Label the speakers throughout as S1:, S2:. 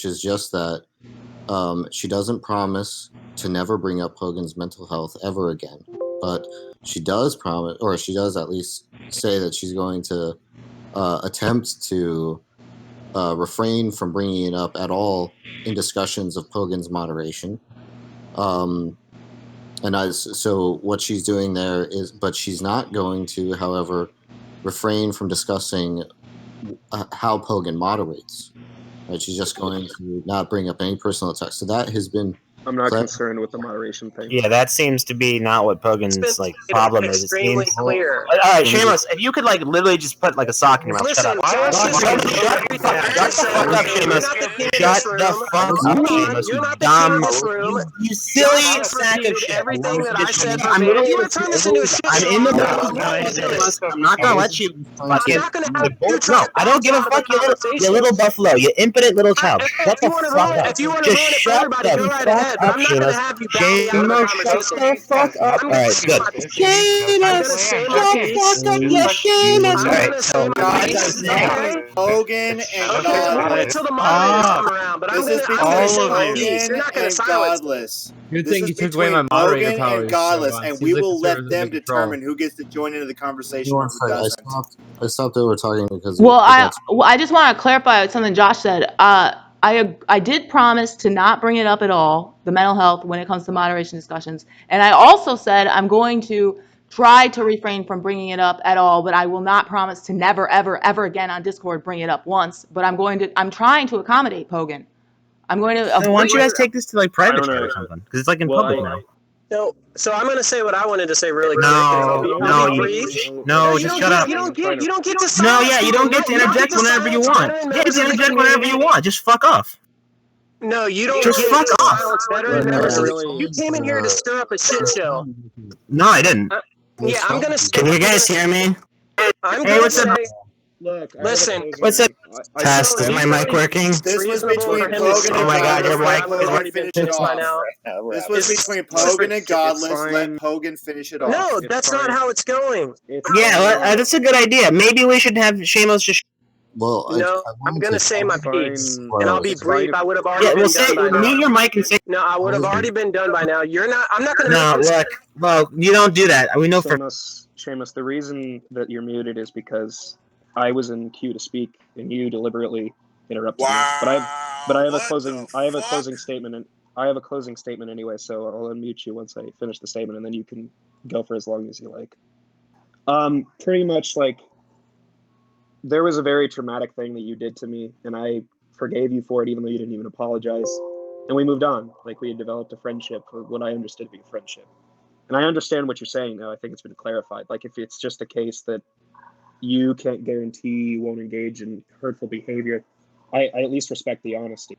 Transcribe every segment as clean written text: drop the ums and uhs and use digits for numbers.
S1: is just that she doesn't promise to never bring up Hogan's mental health ever again, but she does promise, or she does at least say that she's going to attempt to refrain from bringing it up at all in discussions of Hogan's moderation. So what she's doing there is, but she's not going to, however, refrain from discussing how Hogan moderates. Right? She's just going to not bring up any personal attacks. So that has been.
S2: I'm not concerned with the moderation thing.
S3: Yeah, that seems to be not what Pogan's problem is.
S4: Extremely clear.
S3: All right, Shameless, if you could literally just put a sock in your mouth.
S4: Listen,
S3: shut the fuck up, Shameless. Shut the fuck up, Shameless.
S4: You're not the king of this room.
S3: You silly sack of shit.
S4: Everything that I said.
S3: I'm
S4: You want to turn this into a shit show?
S3: in the middle. I'm not gonna let you fucking. No, I don't give a fuck, you little buffalo, you impotent little child. Shut the fuck up. Just shut the fuck up, Shameless. Shameless, shut the fuck up. Alright, good. Shameless, shut the fuck up, you Shameless. Alright, so
S5: Hogan and Godless.
S4: Until the moderators come around, but I'm
S5: This is
S4: gonna
S5: between
S4: my piece. You're not
S5: Hogan
S4: gonna
S5: and
S4: silence.
S5: Godless.
S6: Good
S5: This
S6: thing
S5: is
S6: you took away my
S5: between
S6: moderator
S5: Hogan
S6: powers.
S5: and Godless,
S6: so,
S5: and
S6: seems
S5: we
S6: like
S5: will
S6: the
S5: let
S6: servers
S5: them
S6: under control.
S5: determine who gets to join into the conversation or who doesn't.
S1: I stopped over talking because.
S7: Well, I just want to clarify something Josh said. I did promise to not bring it up at all, the mental health, when it comes to moderation discussions. And I also said I'm going to try to refrain from bringing it up at all, but I will not promise to never, ever, ever again on Discord bring it up once. But I'm trying to accommodate Pogan. I'm going to.
S3: So why don't you guys take this to private chat or something? Because it's in public now.
S4: So I'm gonna say what I wanted to say really quick.
S3: No, just shut up.
S4: You don't get to silence.
S3: No, yeah, you don't get to interject whenever you want. You get to interject whenever you want. Just fuck off.
S4: No, you don't
S3: Just
S4: get
S3: fuck
S4: to
S3: off.
S4: silence veteran members. You came in here to stir up a shit show.
S3: No, I didn't.
S4: Yeah, I'm gonna.
S3: Can you guys hear me?
S4: Hey,
S3: what's up?
S2: Look,
S4: listen.
S3: What's up? Test, is my mic working?
S5: This was between Hogan and
S3: Oh my God, your mic
S5: Godless. Let him finish it off. This was between Hogan and Godless. Let Hogan finish it off.
S4: No, that's not how it's going.
S3: Yeah, that's a good idea. Maybe we should have Shameless just.
S1: Well,
S4: no, I'm gonna say my piece, and I'll be brief. I would have already been done by now.
S3: Mute your mic and say.
S4: No, I would have already been done by now. You're not. I'm not gonna.
S3: No, look. Well, you don't do that. We know for.
S2: Seamus, the reason that you're muted is because I was in queue to speak, and you deliberately interrupted me. But I have a closing statement, and I have a closing statement anyway. So I'll unmute you once I finish the statement, and then you can go for as long as you like. Pretty much there was a very traumatic thing that you did to me, and I forgave you for it, even though you didn't even apologize. And we moved on. We had developed a friendship, or what I understood to be a friendship. And I understand what you're saying now. I think it's been clarified. If it's just a case that you can't guarantee you won't engage in hurtful behavior, I at least respect the honesty.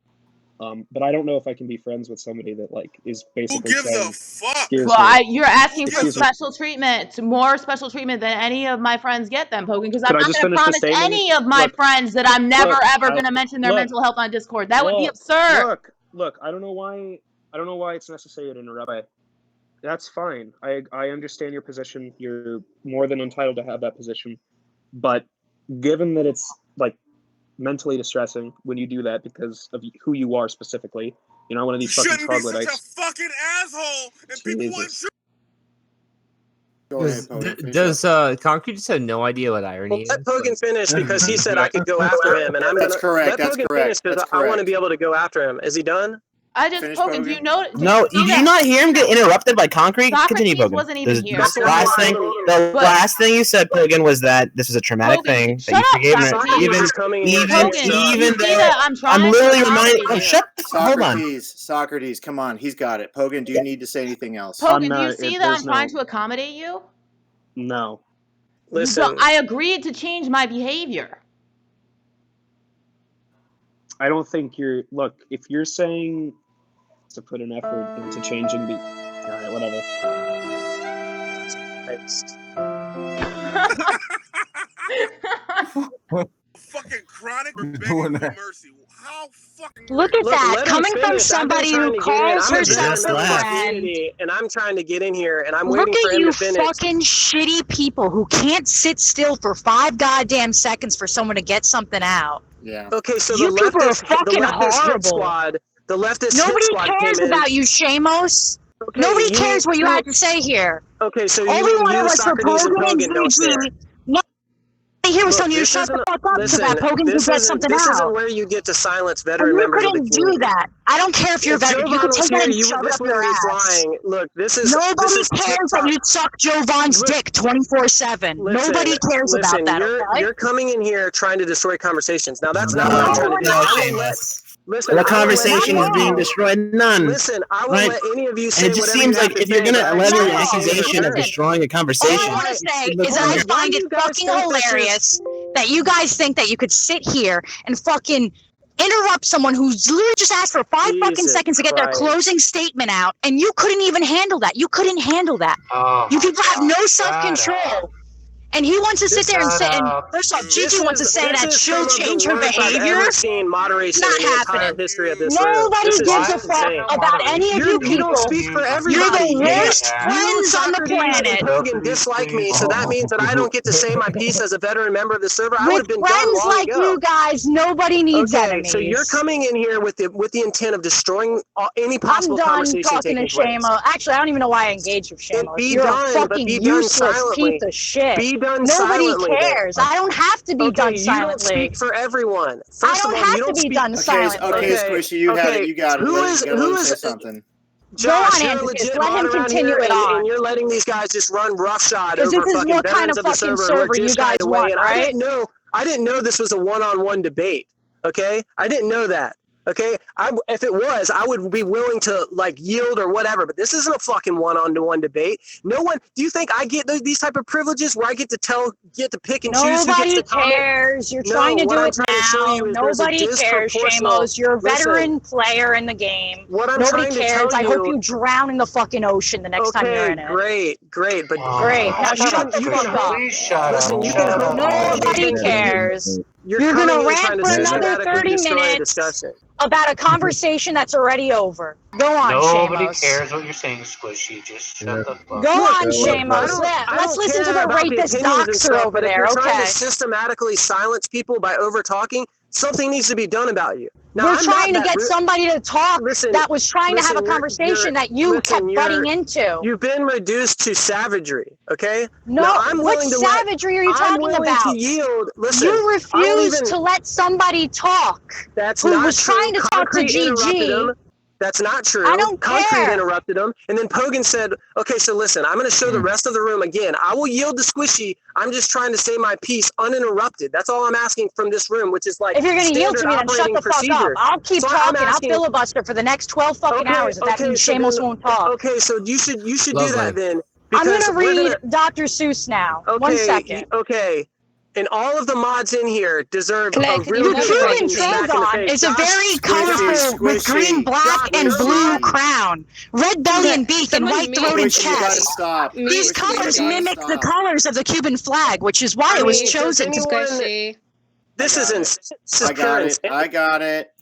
S2: But I don't know if I can be friends with somebody that is basically saying.
S8: Who gives a fuck?
S7: Well, you're asking for special treatment, more special treatment than any of my friends get then, Pogan, because I'm not going to promise any of my friends that I'm never ever going to mention their mental health on Discord. That would be absurd.
S2: Look, I don't know why it's necessary to interrupt. That's fine. I understand your position. You're more than entitled to have that position. But given that it's mentally distressing when you do that because of who you are specifically, you're not one of these fucking troglodytes.
S8: You're such a fucking asshole, and people want.
S6: Does Concrete just have no idea what irony is?
S4: Let Pogan finish because he said I could go after him, and I'm gonna let Pogan finish because I want to be able to go after him. Is he done?
S7: Pogan, do you know?
S3: No, did you not hear him get interrupted by Concrete? Continue, Pogan.
S7: Wasn't even here.
S3: The last thing you said, Pogan, was that this was a traumatic thing.
S7: Shut up,
S3: even though I'm literally reminding. Oh, shut. Hold on.
S5: Socrates, come on, he's got it. Pogan, do you need to say anything else?
S7: Pogan, do you see that I'm trying to accommodate you?
S2: No.
S4: Listen,
S7: so I agreed to change my behavior.
S2: I don't think you're. Look, if you're saying to put an effort into changing the. Alright, whatever.
S8: fucking chronic begging for mercy. How fucking
S9: Look at that, coming from somebody who calls herself a friend.
S4: And I'm trying to get in here, and I'm
S9: Look
S4: waiting for
S9: at
S4: him
S9: you
S4: to finish.
S9: fucking shitty people who can't sit still for 5 goddamn seconds for someone to get something out.
S5: Yeah.
S4: Okay, so
S9: you people are fucking horrible.
S4: The leftist
S9: Nobody
S4: hit squad
S9: cares
S4: came in.
S9: about you, Shamos.
S4: Okay,
S9: Nobody cares what you had to say here.
S4: Okay, so
S9: all
S4: you
S9: we
S4: mean
S9: wanted
S4: you,
S9: was for
S4: Socrates, and
S9: Pogan
S4: Pogan don't share.
S9: Nobody here was telling you to shut the fuck up so that Pogan could get something
S4: this
S9: out.
S4: isn't where you get to silence veteran
S9: you
S4: members of the
S9: couldn't
S4: community.
S9: do that. I don't care if you're a veteran. You could take that and shove it up your ass.
S4: Flying. Look,
S9: Nobody cares that you suck Joe Vaughn's dick 24/7. Nobody cares about that.
S4: You're coming in here trying to destroy conversations. Now that's not what I'm trying to do.
S3: Listen, the conversation is being destroyed. None.
S4: Listen, I will let any of you say
S3: and it just seems like if you're going to levy an accusation of destroying a conversation.
S9: All I want to say is that I find it fucking hilarious that you guys think that you could sit here and fucking interrupt someone who's literally just asked for 5 fucking seconds to get their closing statement out, and you couldn't even handle that. You couldn't handle that. You people have no self-control. And he wants to sit there and say, and first off, Gigi wants to say that she'll change her behavior. Not happening. Nobody gives a fuck about any of you people.
S4: You don't speak for everybody.
S9: You're the worst friends on the planet.
S4: Pogan dislike me, so that means that I don't get to say my piece as a veteran member of the server. I would have been
S9: friends like you guys, nobody needs enemies.
S4: So you're coming in here with the intent of destroying any possible conversation.
S9: I'm done talking to Shamo. Actually, I don't even know why I engaged with Shamo. You're a fucking useless piece of shit. Nobody cares. I don't have to be done silently.
S4: You don't speak for everyone.
S9: I don't have to be done silently.
S5: Okay, Squishy, you have it. You got it.
S4: Who is
S5: something?
S9: Josh, go on, Anticus. Let him continue it on.
S4: And you're letting these guys just run roughshod over
S9: this is
S4: fucking
S9: what kind of fucking server you guys want, right?
S4: I didn't know this was a one-on-one debate. Okay, I didn't know that. Okay, if it was, I would be willing to yield or whatever. But this isn't a fucking one-on-one debate. No one. Do you think I get these type of privileges where I get to pick and choose who gets to comment?
S9: Nobody cares. You're trying to do it now. Nobody cares, Shamos. You're a veteran player in the game. Nobody cares. I hope you drown in the fucking ocean the next time you're in it.
S4: Great. But
S9: great. Now shut the fuck up.
S4: Listen,
S9: nobody cares. You're gonna rant for another 30 minutes about a conversation that's already over. Go on,
S10: Nobody
S9: Shamos.
S10: cares what you're saying, Squishy. Just shut the fuck up.
S9: Go on, Shamos. Let's listen to the rapist doxer over there,
S4: okay?
S9: Trying
S4: to systematically silence people by over-talking, something needs to be done about you. Now,
S9: we're trying to get somebody to talk that was trying to have a conversation that you kept butting into.
S4: You've been reduced to savagery, okay?
S9: No, what savagery are you talking about?
S4: To yield. Listen,
S9: you refused to let somebody talk.
S4: That's
S9: who
S4: not
S9: was
S4: true.
S9: Trying to talk to GG.
S4: That's not true.
S9: I don't care.
S4: Interrupted him. And then Pogan said, okay, so listen, I'm going to show the rest of the room again. I will yield to Squishy. I'm just trying to say my piece uninterrupted. That's all I'm asking from this room, which is
S9: if you're going to yield to me, then shut the fuck up. I'll keep talking. I'll filibuster for the next 12 fucking hours if that means Shamos won't talk.
S4: Okay, so you should do that then.
S9: I'm going to read Dr. Seuss now.
S4: Okay,
S9: 1 second.
S4: Okay. And all of the mods in here deserve a
S9: really good Cuban Drogon is a very colorful with green, black, and blue crown, red belly and beak, and white throat and chest. These colors mimic the colors of the Cuban flag, which is why it was chosen.
S4: This isn't.
S5: I got it.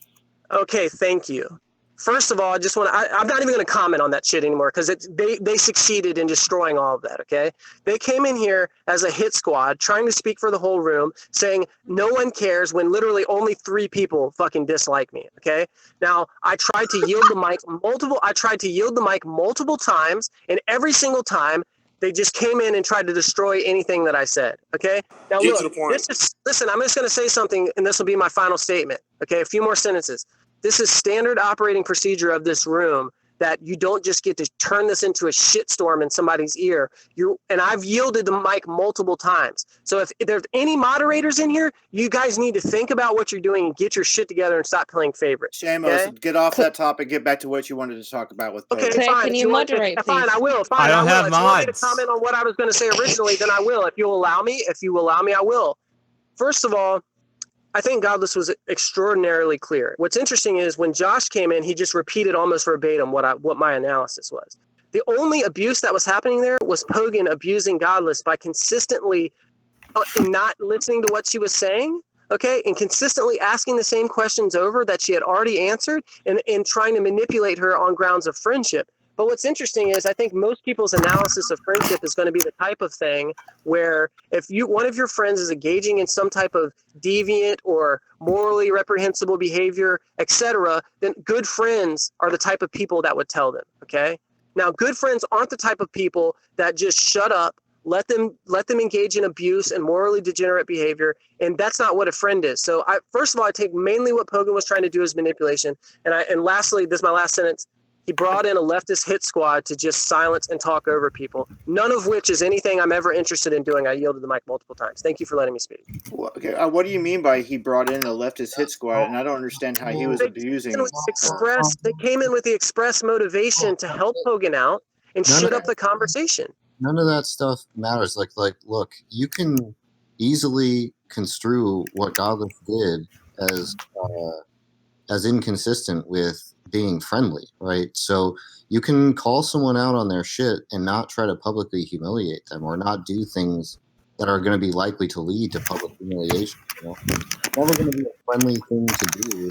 S4: Okay, thank you. First of all, I just want to, I'm not even going to comment on that shit anymore because they succeeded in destroying all of that, okay? They came in here as a hit squad trying to speak for the whole room, saying no one cares when literally only 3 people fucking dislike me, okay? Now, I tried to yield the mic multiple times, and every single time they just came in and tried to destroy anything that I said, okay? Now look, listen, I'm just going to say something, and this will be my final statement, okay? A few more sentences. This is standard operating procedure of this room, that you don't just get to turn this into a shitstorm in somebody's ear. And I've yielded the mic multiple times. So if there's any moderators in here, you guys need to think about what you're doing and get your shit together and stop playing favorites.
S5: Shamos, get off that topic. Get back to what you wanted to talk about with.
S4: Okay, fine.
S11: Can you moderate, please?
S4: Fine, I will. Fine,
S6: I don't have
S4: mods.
S6: If you want me
S4: to comment on what I was going to say originally, then I will. If you allow me, I will. First of all, I think Godless was extraordinarily clear. What's interesting is when Josh came in, he just repeated almost verbatim what my analysis was. The only abuse that was happening there was Pogan abusing Godless by consistently not listening to what she was saying, okay, and consistently asking the same questions over that she had already answered and trying to manipulate her on grounds of friendship. But what's interesting is I think most people's analysis of friendship is going to be the type of thing where if one of your friends is engaging in some type of deviant or morally reprehensible behavior, etc., then good friends are the type of people that would tell them, okay? Now, good friends aren't the type of people that just shut up, let them engage in abuse and morally degenerate behavior, and that's not what a friend is. So, first of all, I take mainly what Pogan was trying to do as manipulation, and lastly, this is my last sentence. He brought in a leftist hit squad to just silence and talk over people, none of which is anything I'm ever interested in doing. I yielded the mic multiple times. Thank you for letting me speak.
S5: Okay, what do you mean by he brought in a leftist hit squad? And I don't understand how he was abusing.
S4: They came in with the express motivation to help Hogan out and shut up the conversation.
S1: None of that stuff matters. Like, look, you can easily construe what Godless did as inconsistent with being friendly, right? So you can call someone out on their shit and not try to publicly humiliate them or not do things that are going to be likely to lead to public humiliation. You know? It's never going to be a friendly thing to do.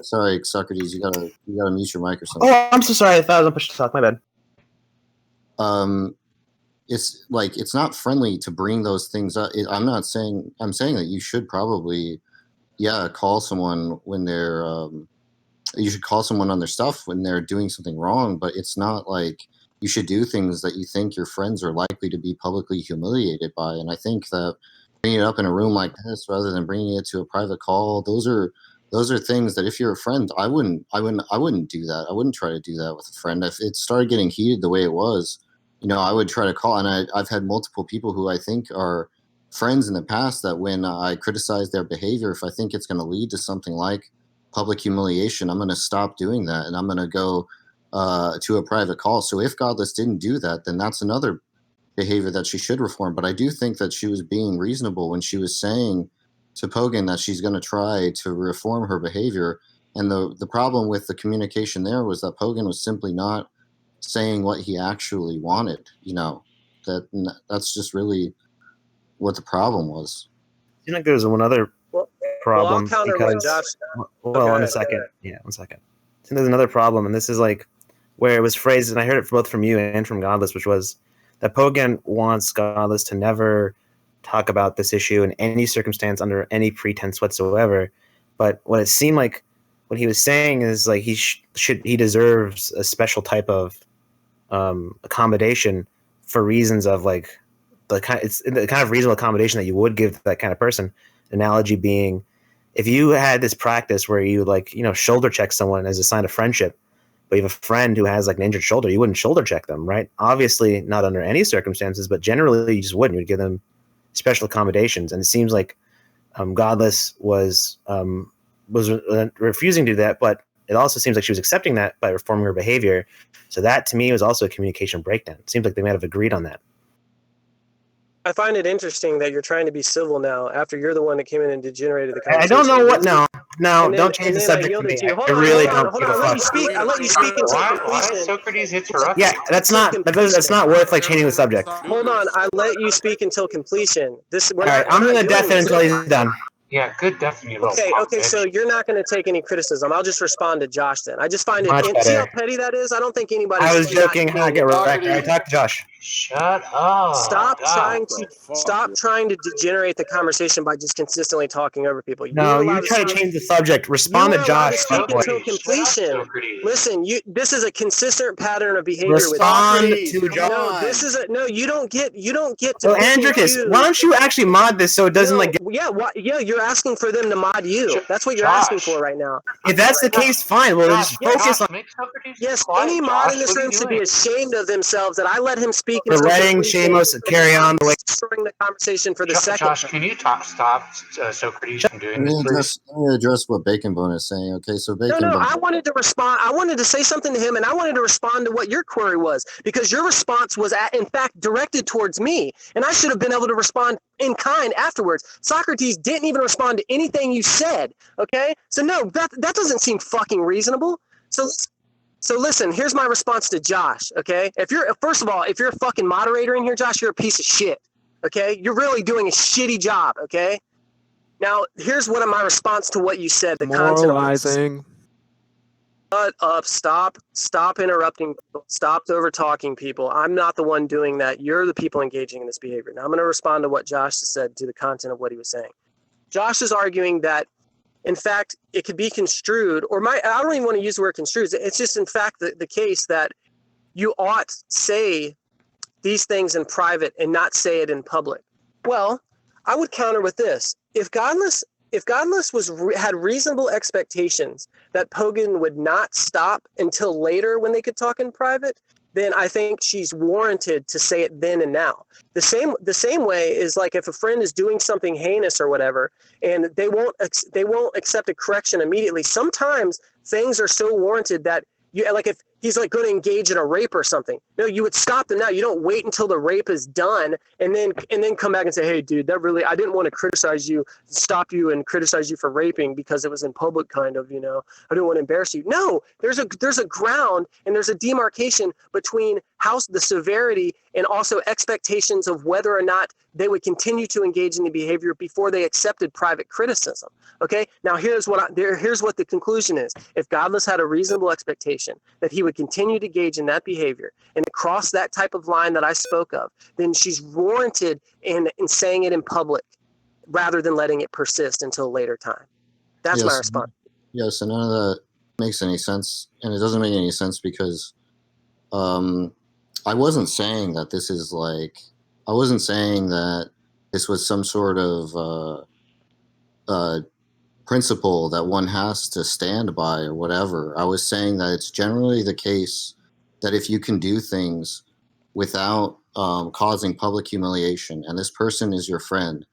S1: Sorry, Socrates, you gotta mute your mic or something.
S3: Oh, I'm so sorry. I thought I was on push to talk. My bad.
S1: It's like it's not friendly to bring those things up. I'm saying that you should probably, call someone when they're. You should call someone on their stuff when they're doing something wrong, but it's not like you should do things that you think your friends are likely to be publicly humiliated by. And I think that bringing it up in a room like this rather than bringing it to a private call, those are things that if you're a friend, I wouldn't do that. I wouldn't try to do that with a friend. If it started getting heated the way it was, I would try to call. And I've had multiple people who I think are friends in the past that when I criticize their behavior, if I think it's going to lead to something like public humiliation, I'm going to stop doing that and I'm going to go to a private call. So if Godless didn't do that, then that's another behavior that she should reform. But I do think that she was being reasonable when she was saying to Pogan that she's going to try to reform her behavior. And the problem with the communication there was that Pogan was simply not saying what he actually wanted. That's just really what the problem was.
S3: I think there's one other problem because
S4: in
S3: a second. Yeah, 1 second. I think there's another problem, and this is like where it was phrased, and I heard it both from you and from Godless, which was that Pogan wants Godless to never talk about this issue in any circumstance under any pretense whatsoever. But what it seemed like what he was saying is like he deserves a special type of accommodation for reasons of like it's the kind of reasonable accommodation that you would give that kind of person. Analogy being, if you had this practice where you shoulder check someone as a sign of friendship, but you have a friend who has like an injured shoulder, you wouldn't shoulder check them, right? Obviously not under any circumstances, but generally you just wouldn't. You'd give them special accommodations. And it seems like Godless was refusing to do that, but it also seems like she was accepting that by reforming her behavior. So that to me was also a communication breakdown. It seems like they might have agreed on that.
S4: I find it interesting that you're trying to be civil now after you're the one that came in and degenerated the conversation.
S3: I don't know what. No, don't change the subject to me. I really don't give a fuck.
S4: I let you speak until completion.
S10: Why Socrates interrupt?
S3: Yeah, that's not worth like changing the subject.
S4: Hold on, I let you speak until completion.
S3: All right, I'm gonna deafen until he's done.
S10: Yeah, good definitely.
S4: Okay, so you're not going to take any criticism. I'll just respond to Josh then. I just find see how petty that is? I don't think anybody.
S3: I was joking. I get right back. I talk to Josh.
S10: Shut up.
S4: Stop trying to degenerate the conversation by just consistently talking over people.
S3: No, you try to change the subject. Respond to Josh.
S4: Speak until completion. Listen, this is a consistent pattern of behavior.
S3: Respond to Josh.
S4: No, you don't get to.
S3: So Andricus, why don't you actually mod this so it doesn't
S4: you're asking for them to mod you. That's what you're asking for right now.
S3: If that's the case, fine. Well, just focus on.
S4: Yes, any mod in this room should be ashamed of themselves that I let him speak.
S3: For letting Shamos carry on the way.
S4: Destroying the conversation for the second.
S10: Josh, can you stop Socrates from doing this?
S1: Let me address what Bacon Bone is saying. Okay, so Bacon Bone.
S4: No, I wanted to respond. I wanted to say something to him, and I wanted to respond to what your query was, because your response was, in fact, directed towards me, and I should have been able to respond in kind afterwards. Socrates didn't even respond to anything you said. Okay, so no, that doesn't seem fucking reasonable. So listen, here's my response to Josh. Okay, first of all, if you're a fucking moderator in here, Josh, you're a piece of shit. Okay, you're really doing a shitty job. Okay. Now, here's what my response to what you said. The
S11: Moralizing.
S4: Shut up. Stop interrupting people. Stop over talking people. I'm not the one doing that. You're the people engaging in this behavior. Now I'm going to respond to what Josh just said, to the content of what he was saying. Josh is arguing that, in fact, it could be construed, I don't even want to use the word construed. It's just, in fact, the case that you ought to say these things in private and not say it in public. Well, I would counter with this. If Godless had reasonable expectations that Pogan would not stop until later when they could talk in private, then I think she's warranted to say it then and now. The same way is like if a friend is doing something heinous or whatever, and they won't accept a correction immediately. Sometimes things are so warranted that like if he's like going to engage in a rape or something, no, you would stop them now. You don't wait until the rape is done and then come back and say, hey, dude, I didn't want to criticize you, stop you and criticize you for raping because it was in public, kind of, I didn't want to embarrass you. No, there's a ground and there's a demarcation between the severity and also expectations of whether or not they would continue to engage in the behavior before they accepted private criticism. Okay, now here's what the conclusion is. If Godless had a reasonable expectation that he would continue to engage in that behavior and cross that type of line that I spoke of, then she's warranted in saying it in public rather than letting it persist until a later time. That's my response.
S1: Yes, and none of that makes any sense, and it doesn't make any sense because I wasn't saying that this is like, I wasn't saying that this was some sort of principle that one has to stand by or whatever. I was saying that it's generally the case that if you can do things without causing public humiliation, and this person is your friend,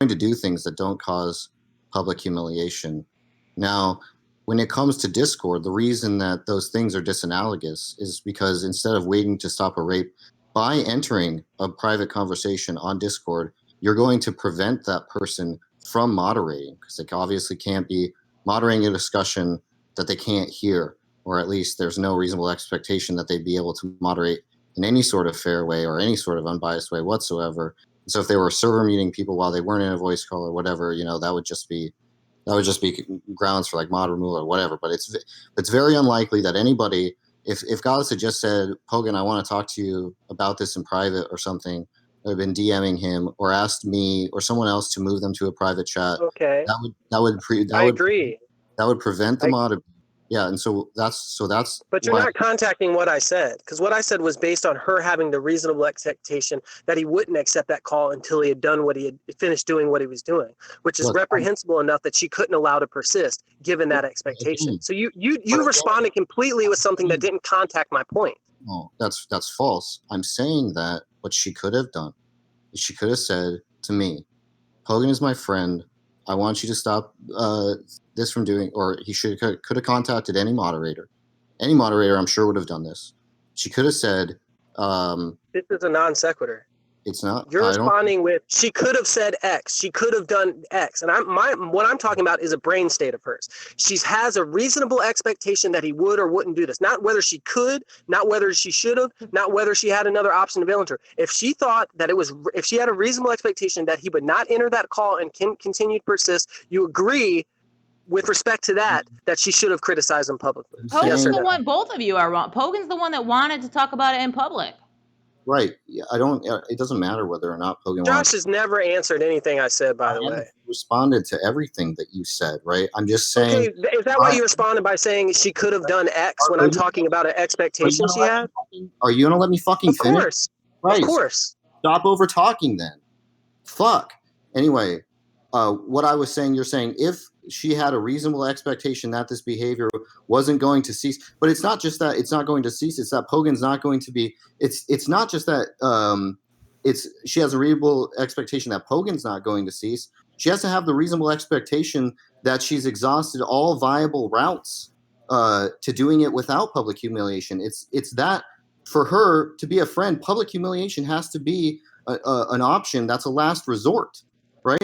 S1: you're going to do things that don't cause public humiliation. Now, when it comes to Discord, the reason that those things are disanalogous is because instead of waiting to stop a rape, by entering a private conversation on Discord, you're going to prevent that person from moderating, because they obviously can't be moderating a discussion that they can't hear, or at least there's no reasonable expectation that they'd be able to moderate in any sort of fair way or any sort of unbiased way whatsoever. So if they were server meeting people while they weren't in a voice call or whatever, that would just be grounds for like mod removal or whatever. But it's very unlikely that anybody, if Godless had just said, Pogan, I want to talk to you about this in private or something, have been DMing him or asked me or someone else to move them to a private chat.
S4: Okay.
S1: I agree. That would prevent the mod. Yeah, and so that's.
S4: But you're not contacting what I said, because what I said was based on her having the reasonable expectation that he wouldn't accept that call until he had done what he had finished doing what he was doing, which is reprehensible enough that she couldn't allow to persist given that expectation. So you responded completely with something that didn't contact my point.
S1: No, that's false. I'm saying that what she could have done is she could have said to me, Pogan is my friend. I want you to stop this from doing, or he could have contacted any moderator. Any moderator, I'm sure, would have done this. She could have said,
S4: this is a non sequitur.
S1: It's not.
S4: You're responding with, she could have said X. She could have done X. And what I'm talking about is a brain state of hers. She has a reasonable expectation that he would or wouldn't do this. Not whether she could, not whether she should have, not whether she had another option available to her. If she thought that if she had a reasonable expectation that he would not enter that call and continue to persist, you agree with respect to that she should have criticized him publicly.
S7: Pogan's the one, both of you are wrong. Pogan's the one that wanted to talk about it in public.
S1: Right. Yeah, it doesn't matter whether or not Pogan.
S4: Josh has never answered anything I said, by the way.
S1: Responded to everything that you said, right? I'm just saying.
S4: Okay, is that why you responded by saying she could have done X when I'm talking about an expectation she had?
S1: Are you going to let me fucking finish?
S4: Of course.
S1: Right.
S4: Of course.
S1: Stop over talking then. Fuck. Anyway, what I was saying, you're saying if she had a reasonable expectation that this behavior wasn't going to cease, but it's not just that it's not going to cease, it's that Pogan's not going to be, it's not just that she has a reasonable expectation that Pogan's not going to cease. She has to have the reasonable expectation that she's exhausted all viable routes to doing it without public humiliation. It's that for her to be a friend, public humiliation has to be an option. That's a last resort, right?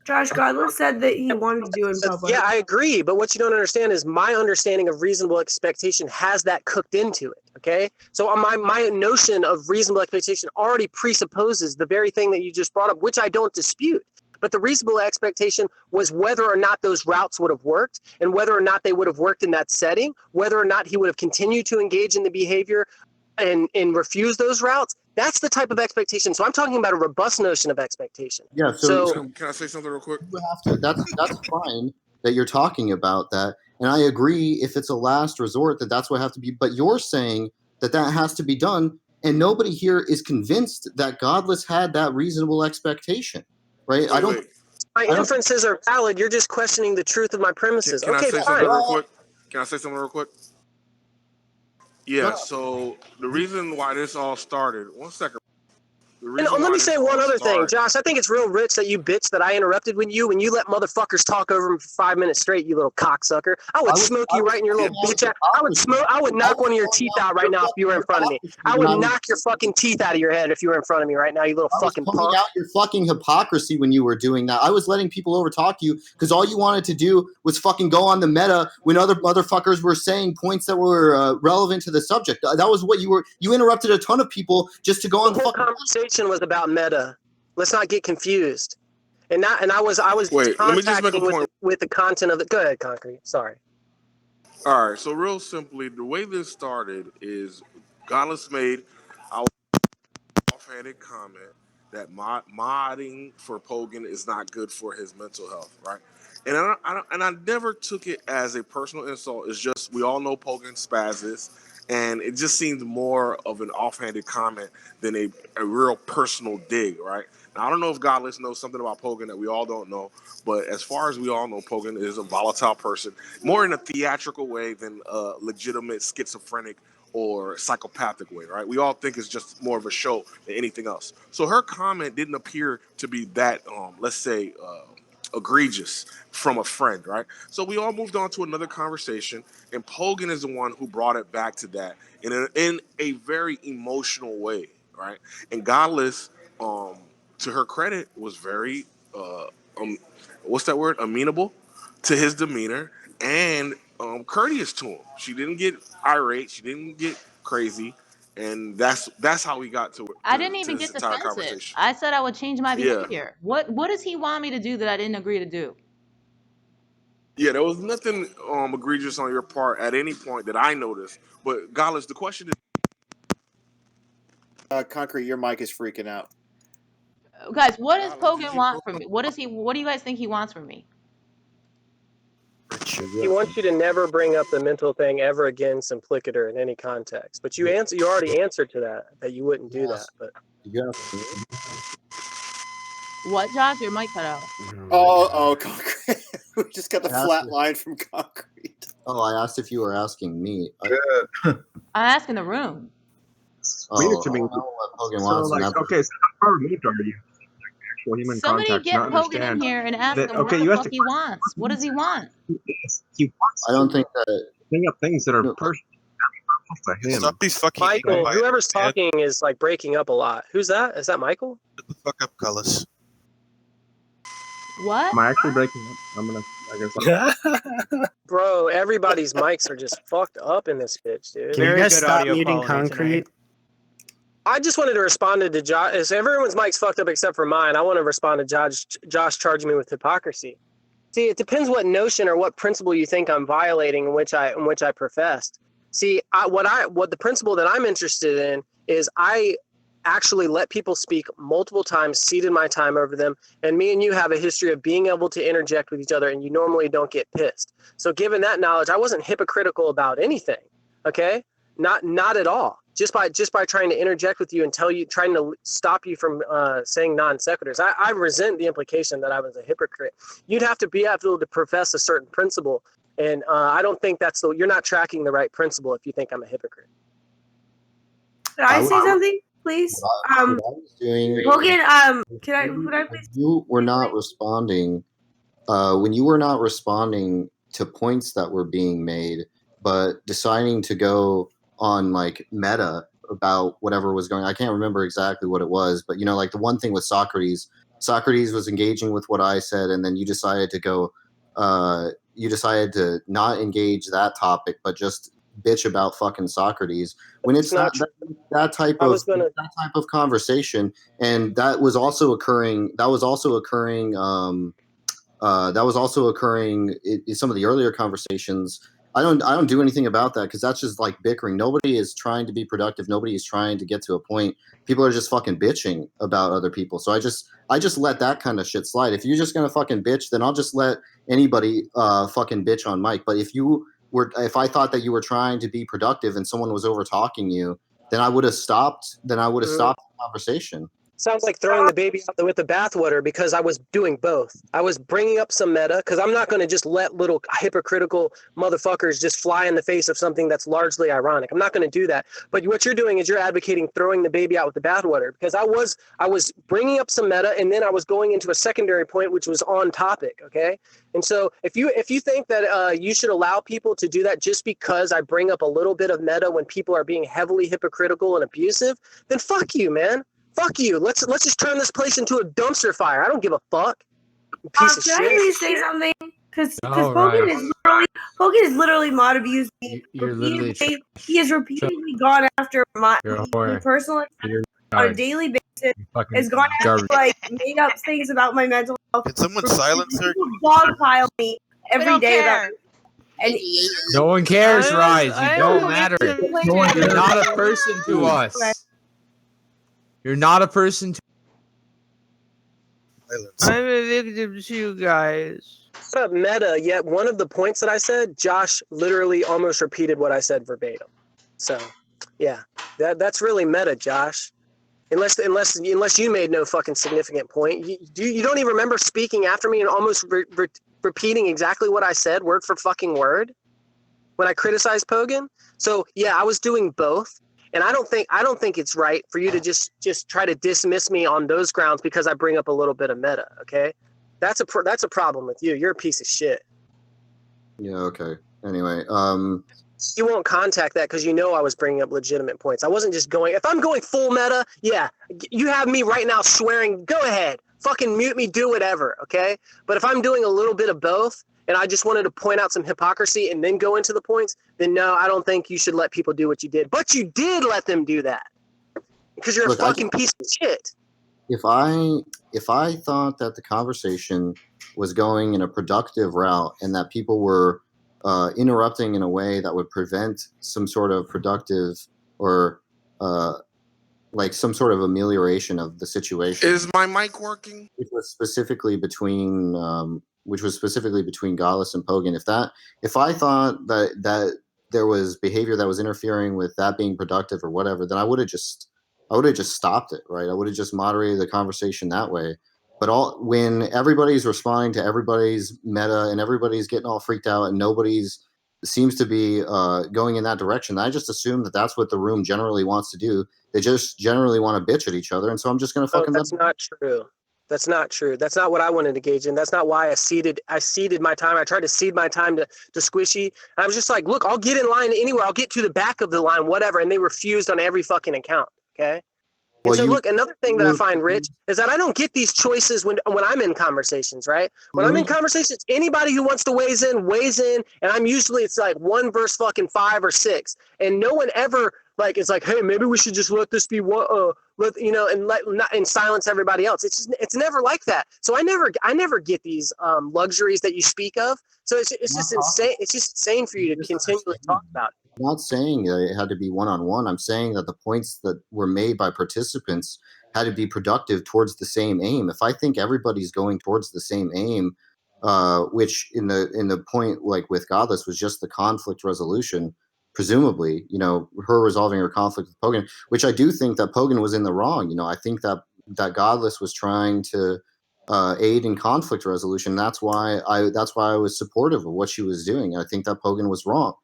S12: Josh Godless said that he wanted to do it in public.
S4: Yeah, I agree. But what you don't understand is my understanding of reasonable expectation has that cooked into it. Okay. So my notion of reasonable expectation already presupposes the very thing that you just brought up, which I don't dispute. But the reasonable expectation was whether or not those routes would have worked and whether or not they would have worked in that setting, whether or not he would have continued to engage in the behavior and refuse those routes. That's the type of expectation. So I'm talking about a robust notion of expectation.
S1: Yeah.
S4: So
S8: can I say something real quick?
S1: You have to, that's fine that you're talking about that, and I agree if it's a last resort that's what have to be. But you're saying that has to be done, and nobody here is convinced that Godless had that reasonable expectation, right?
S4: My inferences are valid. You're just questioning the truth of my premises.
S8: Can
S4: okay,
S8: I say something real quick? Can I say something real quick? Yeah, so the reason why this all started, 1 second.
S4: And let me say one other thing, Josh. I think it's real rich that you bitch that I interrupted when you let motherfuckers talk over me for 5 minutes straight, you little cocksucker. I would smoke you right in your little bitch ass. I would knock one of your teeth out right now if you were in front of me. I would knock your fucking teeth out of your head if you were in front of me right now, you little fucking punk. I was pointing out
S1: your fucking hypocrisy when you were doing that. I was letting people overtalk you because all you wanted to do was fucking go on the meta when other motherfuckers were saying points that were relevant to the subject. That was what you interrupted a ton of people just to go on
S4: the whole conversation was about meta. Let's not get confused. And I was
S8: Wait, let me just make a point
S4: with the content of the. Go ahead, Concrete. Sorry.
S8: All right, so real simply, the way this started is Godless made our offhanded comment that modding for Pogan is not good for his mental health, right? And I never took it as a personal insult. It's just we all know Pogan spazzes, and it just seemed more of an offhanded comment than a real personal dig, right? Now, I don't know if Godless knows something about Pogan that we all don't know, but as far as we all know, Pogan is a volatile person, more in a theatrical way than a legitimate schizophrenic or psychopathic way, right? We all think it's just more of a show than anything else. So her comment didn't appear to be that, let's say, egregious from a friend, right? So we all moved on to another conversation, and Pogan is the one who brought it back to that in a very emotional way, right? And Godless, to her credit, was very, what's that word? Amenable to his demeanor and courteous to him. She didn't get irate. She didn't get crazy. And that's how we got to it.
S7: I didn't even get defensive. I said I would change my behavior. What does he want me to do that I didn't agree to do?
S8: Yeah, there was nothing egregious on your part at any point that I noticed. But Godless, the question
S5: is, Concrete, your mic is freaking out.
S7: Guys, what does Pogan want from me? What do you guys think he wants from me?
S4: He wants you to never bring up the mental thing ever again, Simplicator, in any context. But you already answered to that you wouldn't do that. But
S7: what, Josh? Your mic cut out.
S5: Oh, Concrete. We just got the flat line from Concrete.
S1: Oh, I asked if you were asking me.
S7: I'm asking the room.
S1: Oh,
S11: to me. Okay, so how removed are you? Human
S7: Somebody
S11: contact,
S7: get Pogan in here and ask him what the fuck he wants. What does he want?
S11: He wants
S1: I don't think that
S11: bring up things that are personal to him.
S13: Stop these fucking
S4: Michael, whoever's talking is like breaking up a lot. Who's that? Is that Michael?
S13: Shut the fuck up, Cullis.
S7: What?
S11: Am I actually breaking up? I guess.
S4: Bro, everybody's mics are just fucked up in this bitch, dude.
S3: Can you guys stop muting Concrete?
S4: I just wanted to respond to Josh. Everyone's mic's fucked up except for mine. I want to respond to Josh charging me with hypocrisy. See, it depends what notion or what principle you think I'm violating in which I professed. See, what the principle that I'm interested in is I actually let people speak multiple times, ceded my time over them, and me and you have a history of being able to interject with each other, and you normally don't get pissed. So given that knowledge, I wasn't hypocritical about anything, okay? Not at all. Just by trying to interject with you and trying to stop you from saying non sequiturs. I resent the implication that I was a hypocrite. You'd have to be able to profess a certain principle, and I don't think you're not tracking the right principle if you think I'm a hypocrite.
S12: Could I say something, please? Pogan, could I please?
S1: You were not responding when you were not responding to points that were being made, but deciding to go on like meta about whatever was going on. I can't remember exactly what it was, but like the one thing with Socrates was engaging with what I said, and then you decided to go you decided to not engage that topic, but just bitch about fucking Socrates when it's not that type of conversation, and that was also occurring. That was also occurring in some of the earlier conversations. I don't do anything about that because that's just like bickering. Nobody is trying to be productive. Nobody is trying to get to a point. People are just fucking bitching about other people. So I just let that kind of shit slide. If you're just gonna fucking bitch, then I'll just let anybody fucking bitch on mic. But if I thought that you were trying to be productive and someone was over talking you, then I would have stopped. Then I would have stopped the conversation.
S4: Sounds like throwing the baby out with the bathwater because I was doing both. I was bringing up some meta because I'm not going to just let little hypocritical motherfuckers just fly in the face of something that's largely ironic. I'm not going to do that. But what you're doing is you're advocating throwing the baby out with the bathwater because I was bringing up some meta and then I was going into a secondary point which was on topic. Okay, and so if you think that you should allow people to do that just because I bring up a little bit of meta when people are being heavily hypocritical and abusive, then fuck you, man. Fuck you. Let's just turn this place into a dumpster fire. I don't give a fuck. Piece of shit.
S12: Can I please say something? Because Pogan is literally mod abused me. He has repeatedly gone after my personal on a daily basis. Has gone after made up things about my mental health.
S13: Can someone silence her?
S12: Dogpile me every day about it. And
S6: no one cares, Rise. You don't matter. You're not a person to us. You're not a person to.
S14: I'm a victim to you guys.
S4: It's not meta, yet one of the points that I said, Josh literally almost repeated what I said verbatim. So, yeah, that's really meta, Josh. Unless you made no fucking significant point. You don't even remember speaking after me and almost repeating exactly what I said, word for fucking word, when I criticized Pogan. So, yeah, I was doing both. And I don't think it's right for you to just try to dismiss me on those grounds because I bring up a little bit of meta. Okay, that's a problem with you. You're a piece of shit.
S1: Yeah. Okay. Anyway,
S4: you won't contact that because you know I was bringing up legitimate points. I wasn't just going. If I'm going full meta, yeah, you have me right now swearing. Go ahead, fucking mute me, do whatever. Okay, but if I'm doing a little bit of both, and I just wanted to point out some hypocrisy and then go into the points, then no, I don't think you should let people do what you did. But you did let them do that because you're a fucking piece of shit.
S1: If I thought that the conversation was going in a productive route and that people were interrupting in a way that would prevent some sort of productive or like some sort of amelioration of the situation.
S8: Is my mic working?
S1: Which was specifically between Gallus and Pogan. If I thought that there was behavior that was interfering with that being productive or whatever, then I would have just stopped it, right? I would have just moderated the conversation that way. But when everybody's responding to everybody's meta and everybody's getting all freaked out and nobody's seems to be going in that direction, I just assume that that's what the room generally wants to do. They just generally want to bitch at each other, and so I'm just going to fucking.
S4: That's not true. That's not true. That's not what I wanted to engage in. That's not why I ceded my time. I tried to cede my time to Squishy. And I was just like, look, I'll get in line anywhere. I'll get to the back of the line, whatever. And they refused on every fucking account. Okay. And so look, another thing that I find rich is that I don't get these choices when I'm in conversations, right? When I'm in conversations, anybody who wants to weighs in, and I'm usually, it's like 1 verse fucking 5 or 6. And no one ever like, it's like, hey, maybe we should just let this be one, and silence everybody else. It's never like that. So I never get these luxuries that you speak of. So it's just insane. It's just insane for you to continually talk about it.
S1: I'm not saying that it had to be one-on-one. I'm saying that the points that were made by participants had to be productive towards the same aim. If I think everybody's going towards the same aim, which in the point like with Godless was just the conflict resolution, presumably, her resolving her conflict with Pogan, which I do think that Pogan was in the wrong. I think that Godless was trying to aid in conflict resolution. That's why I was supportive of what she was doing. I think that Pogan was wrong.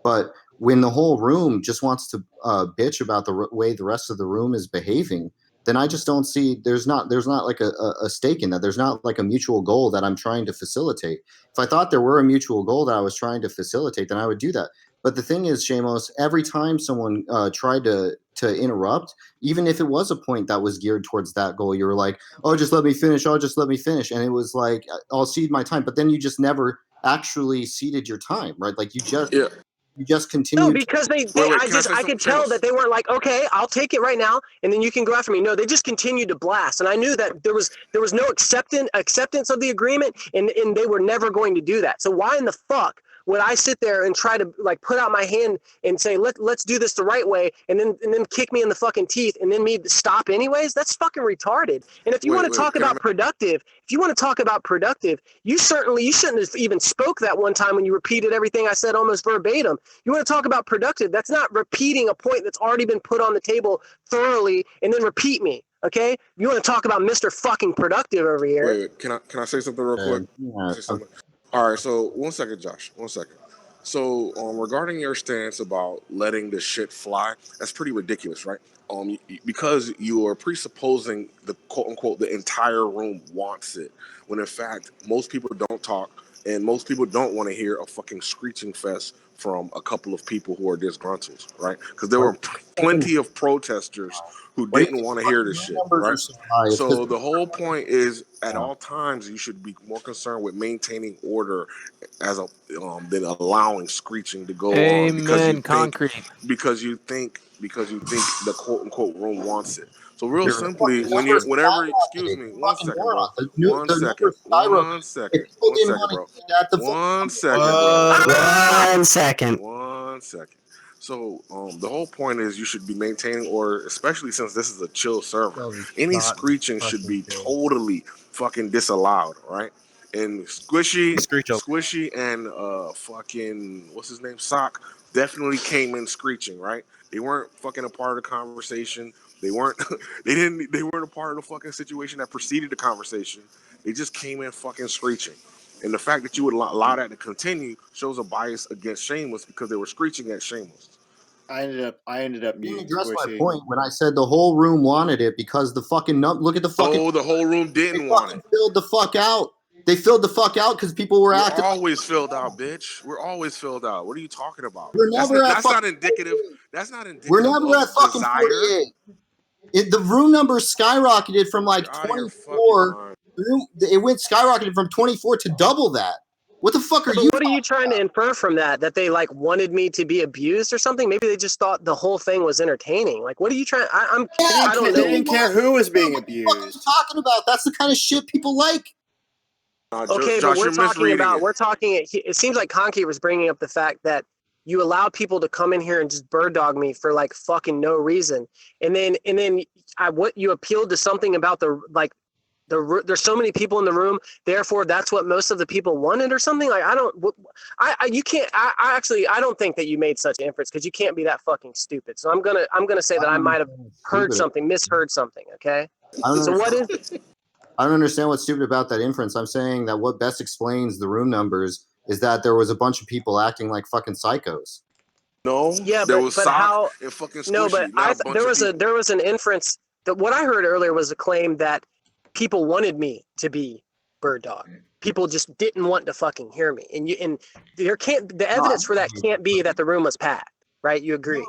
S1: But when the whole room just wants to bitch about the way the rest of the room is behaving, then I just don't see there's not like a stake in that. There's not like a mutual goal that I'm trying to facilitate. If I thought there were a mutual goal that I was trying to facilitate, then I would do that. But the thing is, Shamos, every time someone tried to interrupt, even if it was a point that was geared towards that goal, you were like, oh, just let me finish. Oh, just let me finish. And it was like, I'll cede my time. But then you just never actually ceded your time, right? Like you just You just continue.
S4: No, because I could tell that they weren't like, okay, I'll take it right now, and then you can go after me. No, they just continued to blast, and I knew that there was no acceptance of the agreement, and they were never going to do that. So why in the fuck would I sit there and try to like put out my hand and say let's do this the right way, and then kick me in the fucking teeth, and then me stop anyways? That's fucking retarded. And if you want to talk about productive, you shouldn't have even spoke that one time when you repeated everything I said almost verbatim. You want to talk about productive? That's not repeating a point that's already been put on the table thoroughly and then repeat me. Okay, you want to talk about Mr. fucking Productive over here?
S8: Wait, can I say something real quick? Say something? All right, so 1 second, Josh. 1 second. So, regarding your stance about letting the shit fly, that's pretty ridiculous, right? Because you are presupposing the quote unquote the entire room wants it, when in fact most people don't talk and most people don't want to hear a fucking screeching fest from a couple of people who are disgruntled, right? Because there were plenty of protesters who didn't want to hear this shit, right? So the whole point is, at all times, you should be more concerned with maintaining order as a than allowing screeching to go on because you think the quote unquote room wants it. So real simply, excuse me, 1 second, bro. 1 second, 1 second, 1 second, bro. 1 second, bro.
S4: 1 second.
S8: 1 second. So the whole point is you should be maintaining order, especially since this is a chill server. Any screeching should be totally fucking disallowed, right? And Squishy and fucking what's his name, Sock, definitely came in screeching, right? They weren't fucking a part of the conversation. They weren't they weren't a part of the fucking situation that preceded the conversation. They just came in fucking screeching. And the fact that you would allow that to continue shows a bias against Shameless because they were screeching at Shameless.
S5: I ended up muting.
S1: Address my point when I said the whole room wanted it because the fucking look at the fucking.
S8: Oh, the whole room didn't want it.
S1: Filled the fuck out. They filled the fuck out because people were acting.
S8: We're always filled out, bitch. We're always filled out. What are you talking about?
S1: We're never
S8: that's not indicative. That's not indicative.
S1: We're never at fucking 48. The room number skyrocketed from like 24. It went skyrocketed from 24 to double that. What the fuck are you?
S4: What are you trying to infer from that? That they like wanted me to be abused or something? Maybe they just thought the whole thing was entertaining. Like, what are you trying? I don't know.
S5: They didn't care who was being abused.
S1: What are you talking about? That's the kind of shit people like.
S4: Okay,
S8: Josh,
S4: but we're talking. It seems like Conky was bringing up the fact that you allow people to come in here and just bird dog me for like fucking no reason, and then what you appealed to something about there's so many people in the room, therefore that's what most of the people wanted or something. Like I don't think that you made such inference because you can't be that fucking stupid. So I'm gonna say that I might have misheard something. Okay. So what is it?
S1: I don't understand what's stupid about that inference. I'm saying that what best explains the room numbers is that there was a bunch of people acting like fucking psychos.
S8: No,
S4: yeah,
S8: there was
S4: but how?
S8: And fucking Squishy,
S4: no, but there was an inference that what I heard earlier was a claim that people wanted me to be bird dog. People just didn't want to fucking hear me, and there can't the evidence for that can't be that the room was packed, right? You agree?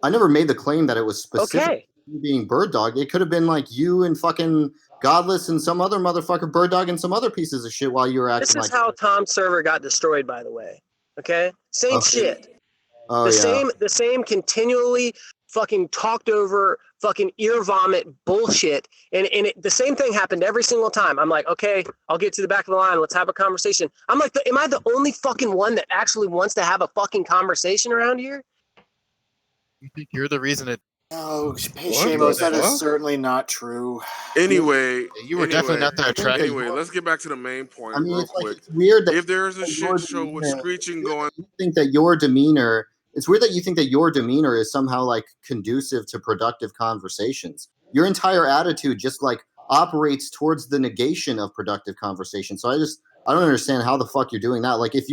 S1: I never made the claim that it was specific to being bird dog. It could have been like you and fucking Godless and some other motherfucker bird dog and some other pieces of shit while you were acting like.
S4: This is how Tom's server got destroyed, by the way. Okay, same shit.
S1: Oh,
S4: the same continually fucking talked over fucking ear vomit bullshit, and the same thing happened every single time. I'm like, okay, I'll get to the back of the line. Let's have a conversation. I'm like, am I the only fucking one that actually wants to have a fucking conversation around here?
S13: You think you're the reason it?
S5: Oh, Shameless, that is certainly not true.
S8: Anyway,
S13: you were definitely not that attractive.
S8: Anyway, let's get back to the main point real quick.
S1: It's weird that
S8: if there's a shit show with screeching going,
S1: you think that your demeanor. It's weird that you think that your demeanor is somehow like conducive to productive conversations. Your entire attitude just like operates towards the negation of productive conversation. So I don't understand how the fuck you're doing that. Like if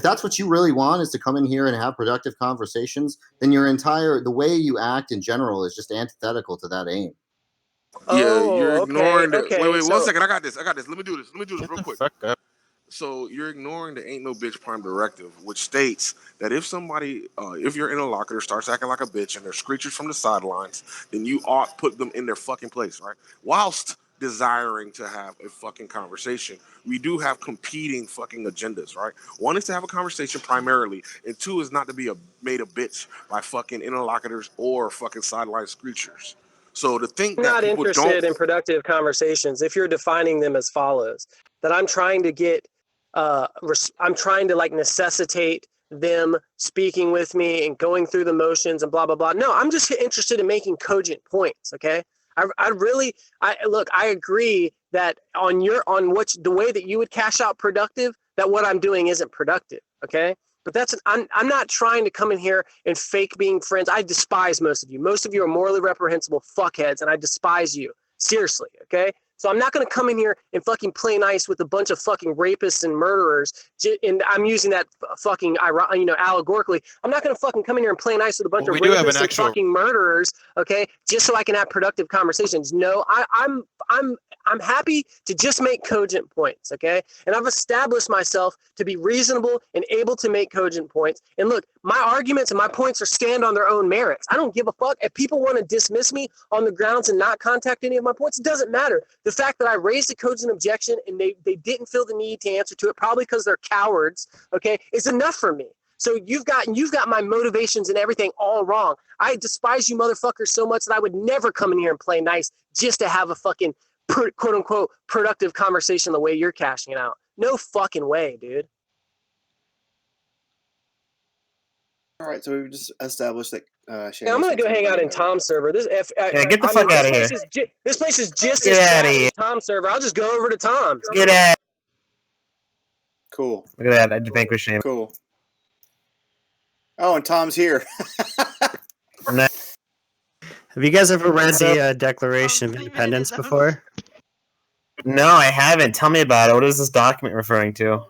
S1: that's what you really want is to come in here and have productive conversations, then the way you act in general is just antithetical to that aim.
S8: Yeah, you're ignoring it. Wait, 1 second. I got this. Let me do this real quick.
S13: Fuck up.
S8: So you're ignoring the Ain't No Bitch Prime Directive, which states that if somebody, if your interlocutor starts acting like a bitch and they're screechers from the sidelines, then you ought put them in their fucking place, right? Whilst desiring to have a fucking conversation. We do have competing fucking agendas, right? One is to have a conversation primarily, and two is not to be made a bitch by fucking interlocutors or fucking sideline screechers. So to think
S4: I'm
S8: that
S4: not
S8: people
S4: interested
S8: don't
S4: in productive conversations if you're defining them as follows, that I'm trying to get, I'm trying to like necessitate them speaking with me and going through the motions and blah, blah, blah. No, I'm just interested in making cogent points. Okay. Look, I agree that the way that you would cash out productive, that what I'm doing isn't productive. Okay. But I'm not trying to come in here and fake being friends. I despise most of you. Most of you are morally reprehensible fuckheads, and I despise you. Seriously, okay? So I'm not going to come in here and fucking play nice with a bunch of fucking rapists and murderers. And I'm using that fucking, allegorically. I'm not going to fucking come in here and play nice with a bunch of rapists and fucking murderers, okay? Just so I can have productive conversations. No, I'm happy to just make cogent points, okay? And I've established myself to be reasonable and able to make cogent points. And look, my arguments and my points stand on their own merits. I don't give a fuck. If people want to dismiss me on the grounds and not contact any of my points, it doesn't matter. The fact that I raised a cogent objection and they didn't feel the need to answer to it, probably because they're cowards, okay, is enough for me. So you've got my motivations and everything all wrong. I despise you motherfuckers so much that I would never come in here and play nice just to have a fucking quote unquote productive conversation the way you're cashing it out. No fucking way, dude.
S5: All right, so we've just established that.
S4: Yeah, I'm gonna go hang out in Tom's server.
S3: Get the fuck out of here.
S4: This place is just as chatty as Tom's server. I'll just go over to Tom's.
S3: Get out.
S5: Cool.
S3: Look at that. I just vanquished him.
S5: Cool. Oh, and Tom's here.
S15: Have you guys ever read the Declaration of Independence before?
S3: No, I haven't. Tell me about it. What is this document referring to?